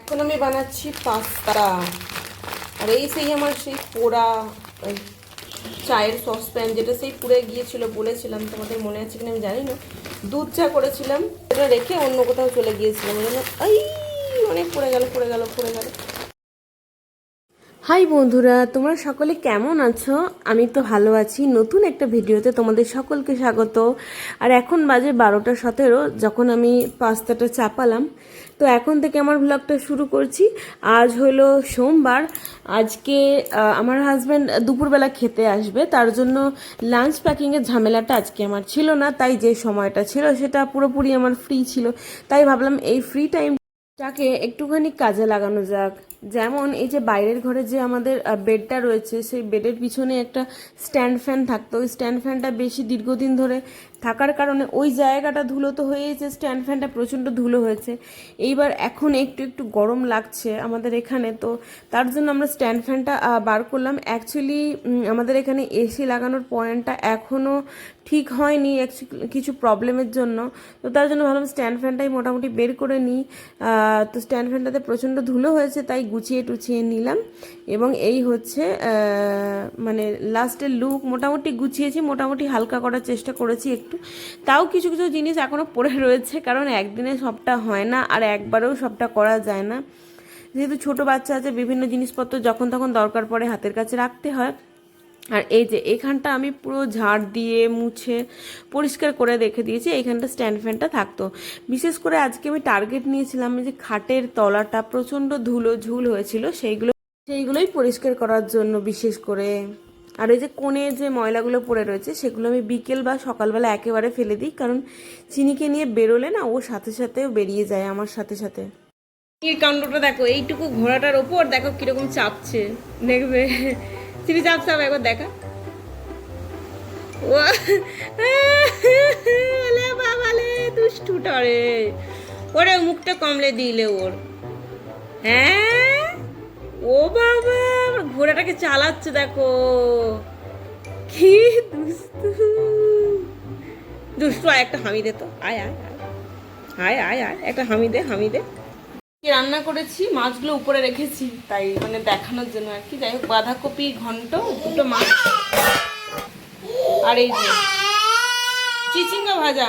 এখন আমি বানাচ্ছি পাস্তা। আর এই সেই আমার সেই পোড়া চায়ের সসপ্যান, যেটা সেই পুড়ে গিয়েছিল, বলেছিলাম তোমাদের মনে আছে কিনা আমি জানি না। দুধ চা করেছিলাম, এটা রেখে অন্য কোথাও চলে গিয়েছিলাম, ওই জন্য অনেক পড়ে গেল। হাই বন্ধুরা, তোমরা সকলে কেমন আছো? আমি তো ভালো আছি। নতুন একটা ভিডিওতে তোমাদের সকলকে স্বাগত। আর এখন বাজে 12:17 যখন আমি পাস্তাটা চাপালাম। তো এখন থেকে আমার ব্লগটা শুরু করছি। আজ হলো সোমবার। আজকে আমার হাজব্যান্ড দুপুরবেলা খেতে আসবে, তার জন্য লাঞ্চ প্যাকিংয়ের ঝামেলাটা আজকে আমার ছিল না। তাই যে সময়টা ছিল সেটা পুরোপুরি আমার ফ্রি ছিল। তাই ভাবলাম এই ফ্রি টাইমটাকে একটুখানি কাজে লাগানো যাক। যেমন এই যে বাইরের ঘরে যে আমাদের বেডটা রয়েছে, সেই বেডের পিছনে একটা স্ট্যান্ড ফ্যান থাকতো। ওই স্ট্যান্ড ফ্যানটা বেশি দীর্ঘদিন ধরে থাকার কারণে ওই জায়গাটা ধুলো তো হয়েছে, স্ট্যান্ড ফ্যানটা প্রচণ্ড ধুলো হয়েছে। এইবার এখন একটু একটু গরম লাগছে আমাদের এখানে, তো তার জন্য আমরা স্ট্যান্ড ফ্যানটা বার করলাম। অ্যাকচুয়ালি আমাদের এখানে এসি লাগানোর পয়েন্টটা এখনও ঠিক হয়নি কিছু প্রবলেমের জন্য। তো তার জন্য ভাবলাম স্ট্যান্ড ফ্যানটাই মোটামুটি বের করে নিই। তো স্ট্যান্ড ফ্যানটাতে প্রচণ্ড ধুলো হয়েছে, তাই গুছিয়ে টুছিয়ে নিলাম। এবং এই হচ্ছে মানে লাস্টের লুক। মোটামুটি গুছিয়েছি, মোটামুটি হালকা করার চেষ্টা করেছি একটু। তাও কিছু কিছু জিনিস এখনও পড়ে রয়েছে, কারণ একদিনে সবটা হয় না আর একবারেও সবটা করা যায় না। যেহেতু ছোট বাচ্চা আছে, বিভিন্ন জিনিসপত্র যখন তখন দরকার পড়ে হাতের কাছে রাখতে হয়। আর এই যে এখানটা আমি পুরো ঝাড় দিয়ে মুছে পরিষ্কার করে রেখে দিয়েছি। এইখানটা স্ট্যান্ড ফ্যানটা থাকতো। বিশেষ করে আজকে আমি টার্গেট নিয়েছিলাম যে খাটের তলাটা প্রচণ্ড ধুলো ঝুল হয়েছিল, সেইগুলোই পরিষ্কার করার জন্য বিশেষ করে। আর এই যে কোণে যে ময়লাগুলো পড়ে রয়েছে সেগুলো আমি বিকেল বা সকালবেলা একেবারে ফেলে দিই, কারণ চিনিকে নিয়ে বেরোলে না ও সাথে সাথেও বেরিয়ে যায় আমার সাথে সাথে। চিনির কাণ্ডটা দেখো, এইটুকু ঘোড়াটার ওপর দেখো কিরকম চাপছে, দেখবে চিনি চাপছে একবার দেখা। ও বাবালে দুষ্টুটা রে, ওরে মুখটা কমলে দিলে ওর। হ্যাঁ ও বাবা, ঘোড়াটাকে চালাচ্ছে দেখো, কি দুষ্টু দুষ্টু। আয় একটা হামি দে তো, আয় আয় আয় আয় আয় একটা হামি দে। রান্না করেছি, মাছগুলো উপরে রেখেছি তাই মানে দেখানোর জন্য আর কি। যাই হোক, বাঁধাকপি ঘন্ট, দুটো মাছ, আর এই যে চিচিঙ্গা ভাজা।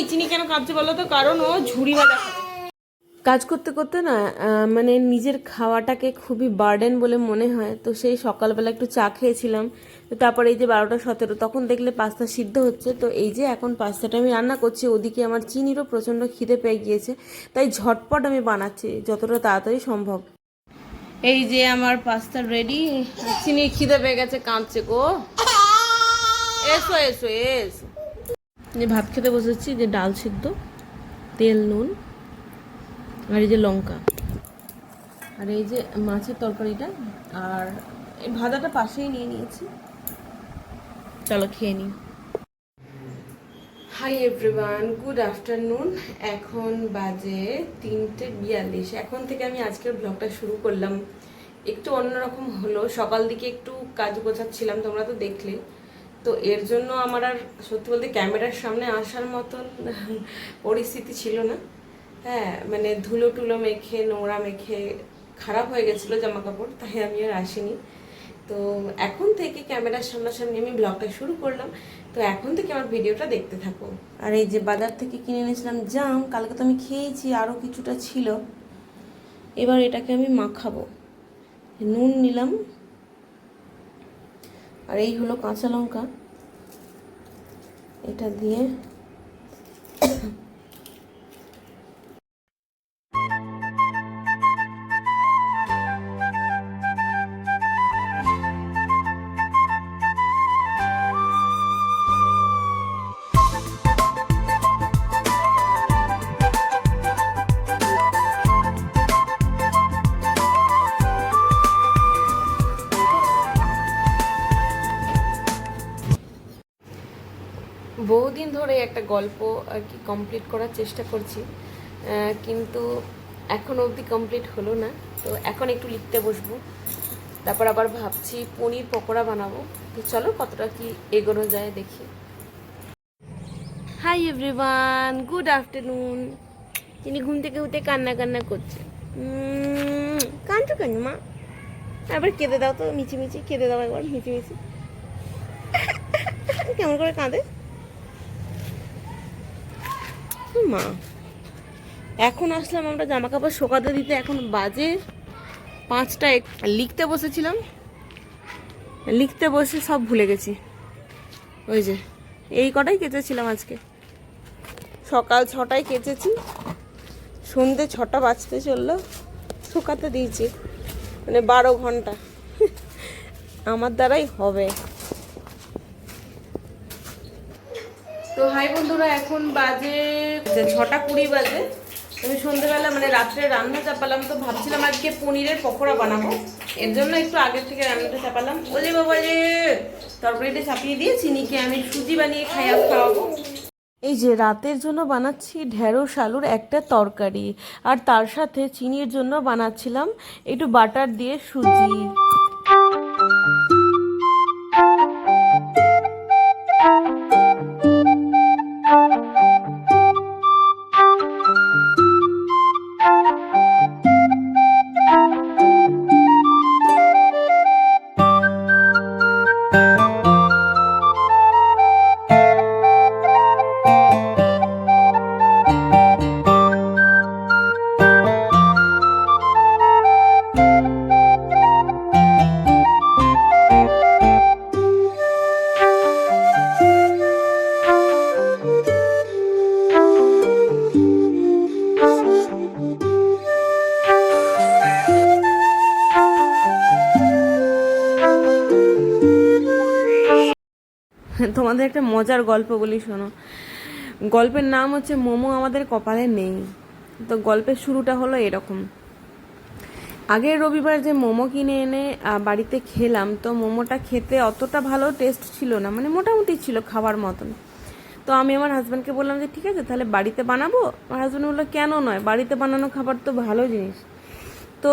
চিনি কেন কাঁদছে বলো তো? কারণ ও ঝুড়ি ভাজা খাবে। কাজ করতে করতে না মানে নিজের খাওয়াটাকে খুবই বার্ডেন বলে মনে হয়। তো সেই সকালবেলা একটু চা খেয়েছিলাম। তো তারপরে এই যে 12:17 তখন দেখলে পাস্তা সিদ্ধ হচ্ছে। তো এই যে এখন পাস্তাটা আমি রান্না করছি, ওদিকে আমার চিনিরও প্রচণ্ড খিদে পেয়ে গিয়েছে, তাই ঝটপট আমি বানাচ্ছি যতটা তাড়াতাড়ি সম্ভব। এই যে আমার পাস্তা রেডি। চিনি খিদে পেয়ে গেছে, কাঁদছে গো। এসো এসো এসো। যে ভাত খেতে বসেছি, যে ডাল সিদ্ধ, তেল নুন, আর এই যে লঙ্কা, আর এই যে মাছের তরকারিটা, আর এই ভাজাটা পাশেই নিয়ে নিয়েছি। চলো খেয়ে নিই। Hi everyone, good afternoon. এখন বাজে 3:42। এখন থেকে আমি আজকের ব্লগটা শুরু করলাম। একটু অন্যরকম হলো। সকাল দিকে একটু কাজ গোছাচ্ছিলাম, তোমরা তো দেখলে। তো এর জন্য আমার আর সত্যি বলতে ক্যামেরার সামনে আসার মতন পরিস্থিতি ছিল না। হ্যাঁ, মানে ধুলো টুলো মেখে, নোংরা মেখে খারাপ হয়ে গেছিলো জামা কাপড়, তাই আমি আর আসিনি। তো এখন থেকে ক্যামেরার সামনাসামনি আমি ব্লগটা শুরু করলাম। তো এখন থেকে আমার ভিডিওটা দেখতে থাকো। আর এই যে বাজার থেকে কিনে এনেছিলাম জাম, কালকে তো আমি খেয়েছি, আরও কিছুটা ছিল। এবার এটাকে আমি মাখাবো। নুন নিলাম, আর এই হলো কাঁচা লঙ্কা, এটা দিয়ে বহুদিন ধরে একটা গল্প আর কি কমপ্লিট করার চেষ্টা করছি, কিন্তু এখন অবধি কমপ্লিট হলো না। তো এখন একটু লিখতে বসবো, তারপর আবার ভাবছি পনির পকোড়া বানাবো। তো চলো কতটা কি এগোনো যায় দেখি। Hi everyone, good afternoon. তিনি ঘুম থেকে উঠে কান্না করছে। কাঁদছো কেন মা? একবার কেঁদে দাও তো, মিচি কেঁদে দাও একবার, মিচি কেমন করে কাঁদে মা। এখন আসলাম আমরা জামা কাপড় শোকাতে দিতে, এখন বাজে 5টা। লিখতে বসেছিলাম, লিখতে বসে সব ভুলে গেছি। ওই যে এই কটাই কেচেছিলাম আজকে, সকাল 6টায় কেচেছি, সন্ধ্যে 6টা বাজতে চললো, শুকাতে দিয়েছি, মানে 12 ঘন্টা আমার দ্বারাই হবে। তো হাই বন্ধুরা, এখন বাজে 6:20 বাজে। আমি সন্ধ্যেবেলা মানে রাত্রে রান্না চাপালাম, তো ভাবছিলাম আজকে পনিরের পকোড়া বানাবো, এর জন্য একটু আগের থেকে রান্নাটা চাপালাম। ওলে বাবা রে, তরকারিটা চাপিয়ে দিয়ে চিনিকে আমি সুজি বানিয়ে খাওয়াবো। এই যে রাতের জন্য বানাচ্ছি ঢেঁড়স আলুর একটা তরকারি, আর তার সাথে চিনির জন্য বানাচ্ছিলাম একটু বাটার দিয়ে সুজি। তোমাদের একটা মজার গল্প বলি, শোনো। গল্পের নাম হচ্ছে মোমো আমাদের কপালে নেই। তো গল্পের শুরুটা হলো এরকম। আগের রবিবার যে মোমো কিনে এনে বাড়িতে খেলাম, তো মোমোটা খেতে অতটা ভালো টেস্ট ছিল না, মানে মোটামুটি ছিল খাবার মতন। তো আমি আমার হাজব্যান্ডকে বললাম যে ঠিক আছে তাহলে বাড়িতে বানাবো। আমার হাজব্যান্ড বললো কেন নয়, বাড়িতে বানানো খাবার তো ভালো জিনিস। তো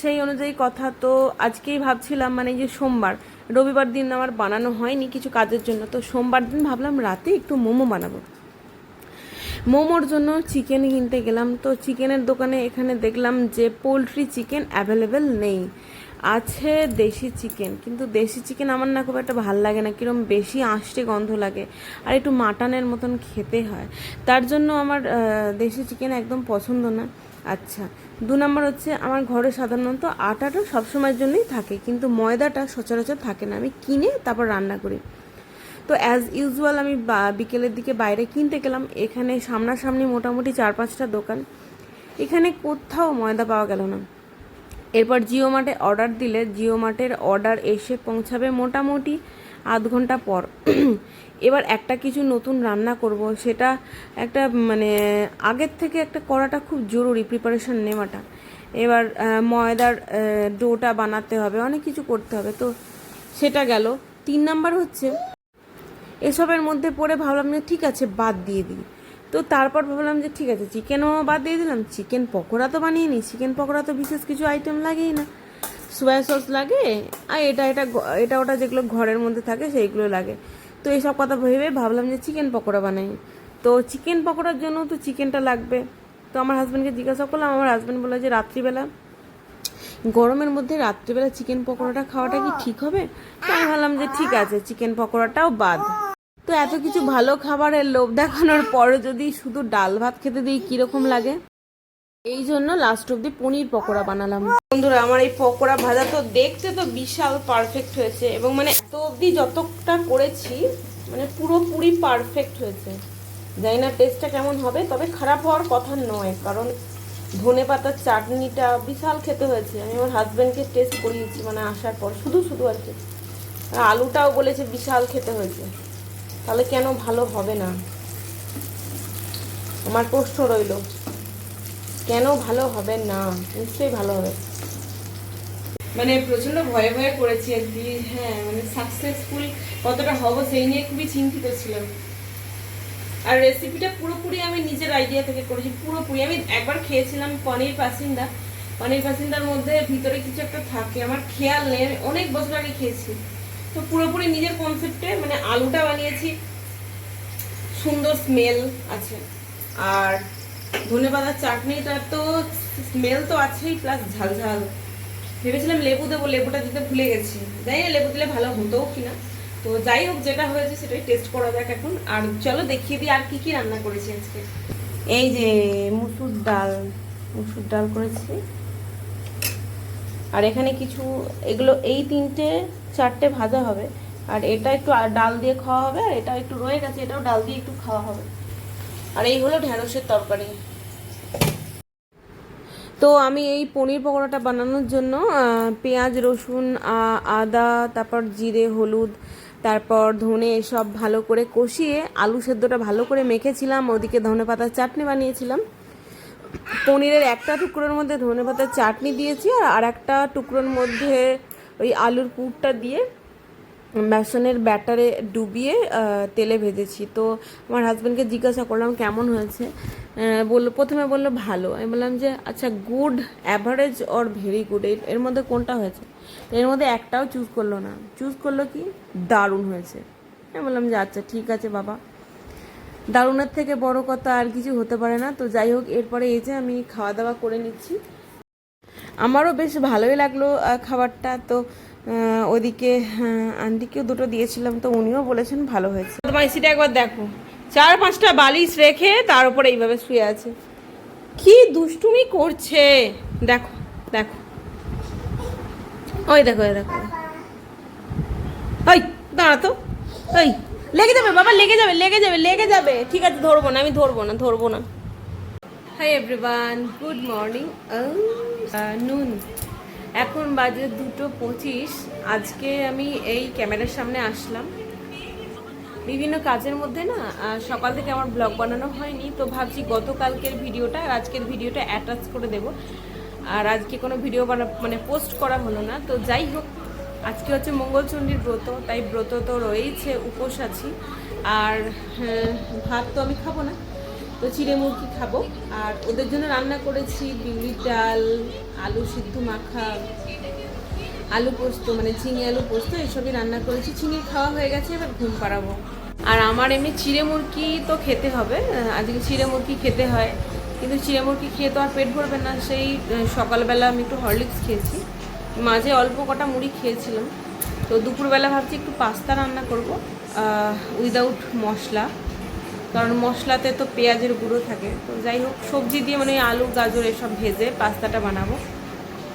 সেই অনুযায়ী কথা, তো আজকেই ভাবছিলাম মানে যে সোমবার, রবিবার দিন আমার বানানো হয়নি কিছু কাজের জন্য, তো সোমবার দিন ভাবলাম রাতে একটু মোমো বানাবো। মোমোর জন্য চিকেন কিনতে গেলাম, তো চিকেনের দোকানে এখানে দেখলাম যে পোলট্রি চিকেন অ্যাভেলেবেল নেই, আছে দেশি চিকেন। কিন্তু দেশি চিকেন আমার না খুব একটা ভাল লাগে না, কিরম বেশি আঁশটে গন্ধ লাগে, আর একটু মাটনের মতন খেতে হয়, তার জন্য আমার দেশি চিকেন একদম পছন্দ না। আচ্ছা, 2 নম্বর হচ্ছে আমার ঘরে সাধারণত আটাটা সবসময়ের জন্যই থাকে, কিন্তু ময়দাটা সচরাচর থাকে না, আমি কিনে তারপর রান্না করি। তো অ্যাজ ইউজুয়াল আমি বিকেলের দিকে বাইরে কিনতে গেলাম, এখানে সামনাসামনি মোটামুটি 4-5টা দোকান, এখানে কোথাও ময়দা পাওয়া গেল না। এরপর জিও মার্টে অর্ডার দিলে জিও মার্টের অর্ডার এসে পৌঁছাবে মোটামুটি আধ ঘন্টা পর। এবার একটা কিছু নতুন রান্না করব, সেটা একটা মানে আগের থেকে একটা করাটা খুব জরুরি, প্রিপারেশন নেওয়াটা। এবার ময়দার ডোটা বানাতে হবে, অনেক কিছু করতে হবে, তো সেটা গেল। 3 নাম্বার হচ্ছে এসবের মধ্যে পড়ে ভাবলাম যে ঠিক আছে বাদ দিয়ে দিই। তো তারপর ভাবলাম যে ঠিক আছে চিকেনও বাদ দিয়ে দিলাম, চিকেন পকোড়া তো বানিয়ে নিই। চিকেন পকোড়া তো বিশেষ কিছু আইটেম লাগেই না, সোয়া সস লাগে আর এটা ওটা যেগুলো ঘরের মধ্যে থাকে সেইগুলো লাগে। তো এইসব কথা ভেবে ভাবলাম যে চিকেন পকোড়া বানাই। তো চিকেন পকোড়ার জন্য তো চিকেনটা লাগবে। তো আমার হাজব্যান্ডকে জিজ্ঞাসা করলাম, আমার হাজব্যান্ড বললো যে রাত্রিবেলা, গরমের মধ্যে রাত্রিবেলা চিকেন পকোড়াটা খাওয়াটা কি ঠিক হবে? তো আমি ভাবলাম যে ঠিক আছে চিকেন পকোড়াটাও বাদ। তো এত কিছু ভালো খাবারের লোভ দেখানোর পরে যদি শুধু ডাল ভাত খেতে দিই কিরকম লাগে, এই জন্য লাস্ট অব্দি পনির পকোড়া বানালাম। বন্ধুরা, আমার এই পকোড়া ভাজা তো দেখতে তো বিশাল পারফেক্ট হয়েছে, এবং মানে এত অব্দি যতটা করেছি মানে পুরোপুরি পারফেক্ট হয়েছে। জানি না টেস্টটা কেমন হবে, তবে খারাপ হওয়ার কথা নয়, কারণ ধনে পাতার চাটনিটা বিশাল খেতে হয়েছে। আমি আমার হাজব্যান্ডকে টেস্ট করিয়েছি মানে আসার পর, শুধু আর কি। আর আলুটাও বলেছে বিশাল খেতে হয়েছে, তাহলে কেন ভালো হবে না? আমার প্রশ্ন রইল, কেন ভালো হবে না? নিশ্চয়ই ভালো হবে। মানে প্রচন্ড ভয়ে ভয়ে করেছি আর কি, হ্যাঁ মানে সাকসেসফুল কতটা হবো সেই নিয়ে খুবই চিন্তিত ছিলাম। আর রেসিপিটা পুরোপুরি আমি নিজের আইডিয়া থেকে করেছি, পুরোপুরি। আমি একবার খেয়েছিলাম পনির পাসিন্দার মধ্যে ভিতরে কিছু একটা থাকে, আমার খেয়াল নেই, আমি অনেক বছর আগে খেয়েছি। তো পুরোপুরি নিজের কনসেপ্টে মানে আলুটা বানিয়েছি, সুন্দর স্মেল আছে, আর ধনেপাতার চাটনিটা তো স্মেল তো আছেই, প্লাস ঝাল ঝাল। ভেবেছিলাম লেবু দেবো, লেবুটা দিতে ভুলে গেছি। জানি না লেবু দিলে ভালো হতো কিনা। তো যাই হোক, যেটা হয়েছে সেটাই টেস্ট করা যাক এখন। আর চলো দেখিয়ে দিই আর কি কি রান্না করেছি আজকে। এই যে মুসুর ডাল করেছি। আর এখানে কিছু এগুলো এই 3-4টে ভাজা হবে। আর এটা একটু ডাল দিয়ে খাওয়া হবে, আর এটা একটু রয়ে গেছে, এটাও ডাল দিয়ে একটু খাওয়া হবে। আর এই হলো ঢেঁড়সের তরকারি। তো আমি এই পনির পকোড়াটা বানানোর জন্য পেঁয়াজ, রসুন, আদা, তারপর জিরে, হলুদ, তারপর ধনে এসব ভালো করে কষিয়ে আলু সেদ্ধটা ভালো করে মেখেছিলাম। ওদিকে ধনেপাতার চাটনি বানিয়েছিলাম। পনিরের একটা টুকরোর মধ্যে ধনেপাতার চাটনি দিয়েছি, আর একটা টুকরোর মধ্যে ওই আলুর পুরটা দিয়ে বেসনের ব্যাটারে ডুবিয়ে তেলে ভেজেছি। তো আমার হাজব্যান্ডকে জিজ্ঞাসা করলাম কেমন হয়েছে। প্রথমে বললো ভালো। আমি বললাম যে আচ্ছা, good, average or very good, এর মধ্যে কোনটা হয়েছে? এর মধ্যে একটাও চুজ করলো না। চুজ করলো কি দারুণ হয়েছে। আমি বললাম যে আচ্ছা ঠিক আছে বাবা, দারুণের থেকে বড় কথা আর কিছু হতে পারে না। তো যাই হোক, এরপরে এই যে আমি খাওয়া দাওয়া করে নিচ্ছি। আমারও বেশ ভালোই লাগলো খাবারটা। তো ওদিকে আন্টিকেও দুটো দিয়েছিলাম, তো উনিও বলেছেন ভালো হয়েছে। মাইসিটা একবার দেখো, 4-5টা বালিশ রেখে তার উপরে এইভাবে শুয়ে আছে, কি দুষ্টুমি করছে। দেখো দেখো, ওই দেখো ওই দেখো, ওই দাঁড়া তো, ওই লেগে যাবে বাবা, লেগে যাবে লেগে যাবে লেগে যাবে। ঠিক আছে, ধরবো না, আমি ধরবো না। হাই এভরিওয়ান, গুড মর্নিং, নুন। এখন বাজে 2:25। আজকে আমি এই ক্যামেরার সামনে আসলাম বিভিন্ন কাজের মধ্যে না। সকাল থেকে আমার ব্লগ বানানো হয়নি, তো ভাবছি গতকালকের ভিডিওটা আর আজকের ভিডিওটা অ্যাটাচ করে দেব। আর আজকে কোনো ভিডিও মানে পোস্ট করা হলো না। তো যাই হোক, আজকে হচ্ছে মঙ্গলচণ্ডীর ব্রত, তাই ব্রত তো রয়েছে, উপোস আছি। আর ভাত তো আমি খাবো না, তো চিড়ে মুরগি খাবো। আর ওদের জন্য রান্না করেছি বিউলির ডাল, আলু সিদ্ধ মাখা, আলু পোস্ত, মানে ঝিঙে আলু পোস্ত, এসবই রান্না করেছি। চিনির খাওয়া হয়ে গেছে, এবার ঘুম পাড়াবো। আর আমার এমনি চিড়ে মুরগি তো খেতে হবে, আজকে চিড়ে মুরগি খেতে হয়। কিন্তু চিড়ে মুরগি খেয়ে তো আর পেট ভরবে না। সেই সকালবেলা আমি একটু হরলিক্স খেয়েছি, মাঝে অল্প কটা মুড়ি খেয়েছিলাম। তো দুপুরবেলা ভাবছি একটু পাস্তা রান্না করব উইদাউট মশলা, কারণ মশলাতে তো পেঁয়াজের গুঁড়ো থাকে। তো যাই হোক, সবজি দিয়ে মানে আলু গাজর এসব ভেজে পাস্তাটা বানাবো।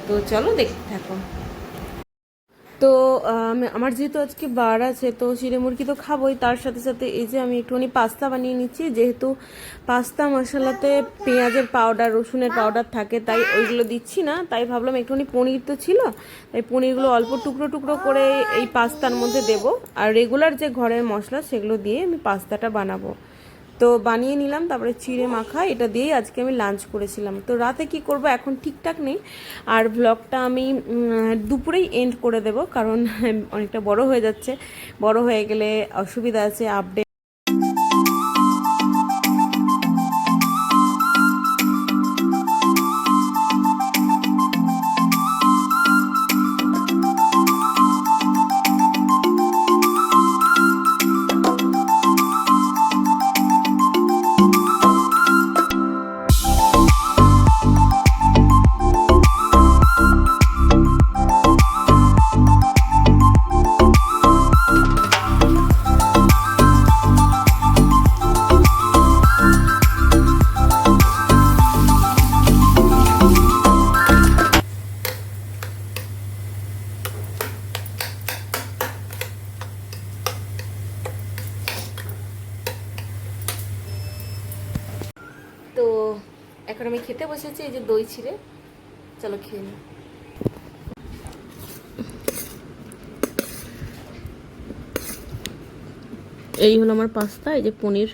তো চলো দেখতে থাকো। তো আমার যেহেতু আজকে বার আছে, তো চিড়ে মুরগি তো খাবোই, তার সাথে সাথে এই যে আমি একটুখানি পাস্তা বানিয়ে নিচ্ছি। যেহেতু পাস্তা মশলাতে পেঁয়াজের পাউডার, রসুনের পাউডার থাকে, তাই ওইগুলো দিচ্ছি না। তাই ভাবলাম একটুখানি পনির তো ছিল, তাই পনিরগুলো অল্প টুকরো টুকরো করে এই পাস্তার মধ্যে দেব। আর রেগুলার যে ঘরের মশলা সেগুলো দিয়ে আমি পাস্তাটা বানাবো। তো বানিয়ে নিলাম, তারপরে চিড়ে মাখা, এটা দিয়েই আজকে আমি লাঞ্চ করেছিলাম। তো রাতে কি করব এখন ঠিকঠাক নেই। আর ব্লগটা আমি দুপুরেই এন্ড করে দেব, কারণ অনেকটা বড় হয়ে যাচ্ছে। বড় হয়ে গেলে অসুবিধা আছে আপডেট। তো এখন আমি খেতে বসেছি, এই যে দই ছিঁড়ে, চলো খেয়ে নিই। এই হলো আমার পাস্তা, এই যে পনির।